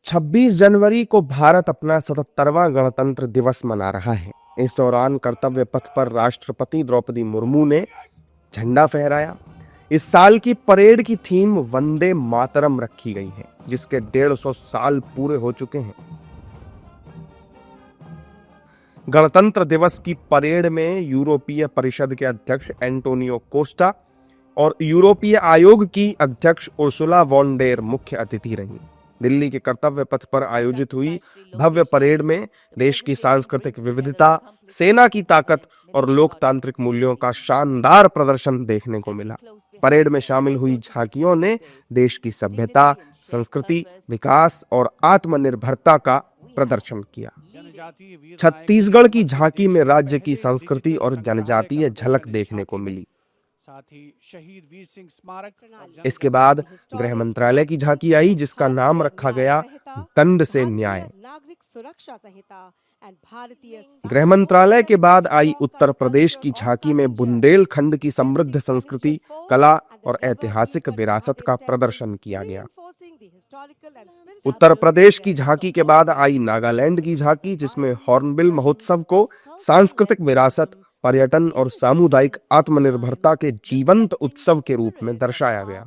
26 जनवरी को भारत अपना 77वां गणतंत्र दिवस मना रहा है। इस दौरान कर्तव्य पथ पर राष्ट्रपति द्रौपदी मुर्मू ने झंडा फहराया। इस साल की परेड की थीम वंदे मातरम रखी गई है, जिसके 150 साल पूरे हो चुके हैं। गणतंत्र दिवस की परेड में यूरोपीय परिषद के अध्यक्ष एंटोनियो कोस्टा और यूरोपीय आयोग की अध्यक्ष उर्सुला वॉन डेर मुख्य अतिथि रहीं। दिल्ली के कर्तव्य पथ पर आयोजित हुई भव्य परेड में देश की सांस्कृतिक विविधता, सेना की ताकत और लोकतांत्रिक मूल्यों का शानदार प्रदर्शन देखने को मिला। परेड में शामिल हुई झांकियों ने देश की सभ्यता, संस्कृति, विकास और आत्मनिर्भरता का प्रदर्शन किया। छत्तीसगढ़ की झांकी में राज्य की संस्कृति और जनजातीय झलक देखने को मिली। इसके बाद गृह मंत्रालय की झांकी आई, जिसका नाम रखा गया दंड से न्याय। गृह मंत्रालय के बाद आई उत्तर प्रदेश की झांकी में बुंदेलखंड की समृद्ध संस्कृति, कला और ऐतिहासिक विरासत का प्रदर्शन किया गया। उत्तर प्रदेश की झांकी के बाद आई नागालैंड की झांकी, जिसमें हॉर्नबिल महोत्सव को सांस्कृतिक विरासत, पर्यटन और सामुदायिक आत्मनिर्भरता के जीवंत उत्सव के रूप में दर्शाया गया।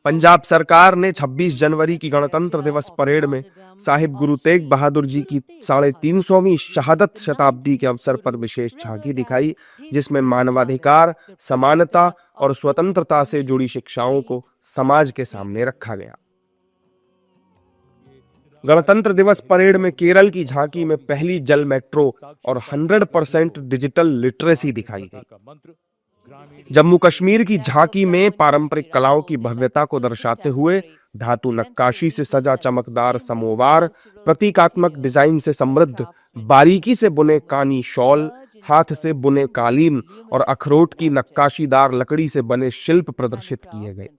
पंजाब सरकार ने 26 जनवरी की गणतंत्र दिवस परेड में साहिब गुरु तेग बहादुर जी की 350वीं शहादत शताब्दी के अवसर पर विशेष झांकी दिखाई, जिसमें मानवाधिकार, समानता और स्वतंत्रता से जुड़ी शिक्षाओं को समाज के सामने रखा गया। गणतंत्र दिवस परेड में केरल की झांकी में पहली जल मेट्रो और 100% डिजिटल लिटरेसी दिखाई गई। जम्मू कश्मीर की झांकी में पारंपरिक कलाओं की भव्यता को दर्शाते हुए धातु नक्काशी से सजा चमकदार समोवार, प्रतीकात्मक डिजाइन से समृद्ध बारीकी से बुने कानी शॉल, हाथ से बुने कालीन और अखरोट की नक्काशीदार लकड़ी से बने शिल्प प्रदर्शित किए गए।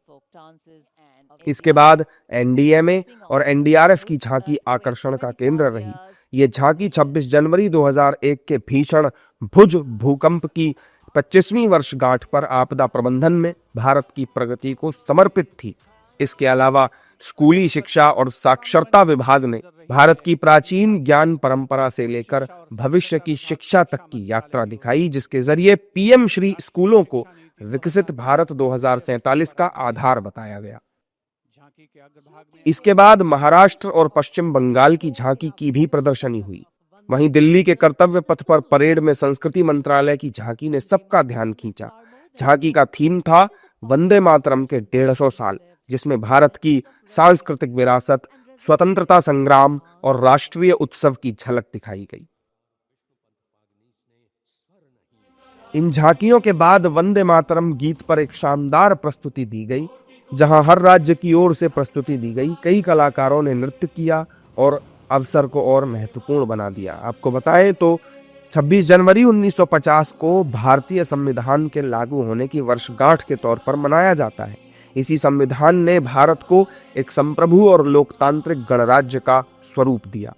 इसके बाद एनडीएमए और एनडीआरएफ की झांकी आकर्षण का केंद्र रही। ये झांकी 26 जनवरी 2001 के भीषण भुज भूकंप की 25वीं वर्षगांठ पर आपदा प्रबंधन में भारत की प्रगति को समर्पित थी। इसके अलावा स्कूली शिक्षा और साक्षरता विभाग ने भारत की प्राचीन ज्ञान परंपरा से लेकर भविष्य की शिक्षा तक की यात्रा दिखाई, जिसके जरिए पीएम श्री स्कूलों को विकसित भारत 2047 का आधार बताया गया। इसके बाद महाराष्ट्र और पश्चिम बंगाल की झांकी की भी प्रदर्शनी हुई। वहीं दिल्ली के कर्तव्य पथ पर परेड में संस्कृति मंत्रालय की झांकी ने सबका ध्यान खींचा। झांकी का थीम था वंदे मातरम के 150 साल, जिसमें भारत की सांस्कृतिक विरासत, स्वतंत्रता संग्राम और राष्ट्रीय उत्सव की झलक दिखाई गई। इन झांकियों के बाद वंदे मातरम गीत पर एक शानदार प्रस्तुति दी गई, जहां हर राज्य की ओर से प्रस्तुति दी गई। कई कलाकारों ने नृत्य किया और अवसर को और महत्वपूर्ण बना दिया। आपको बताएं तो 26 जनवरी 1950 को भारतीय संविधान के लागू होने की वर्षगांठ के तौर पर मनाया जाता है। इसी संविधान ने भारत को एक संप्रभु और लोकतांत्रिक गणराज्य का स्वरूप दिया।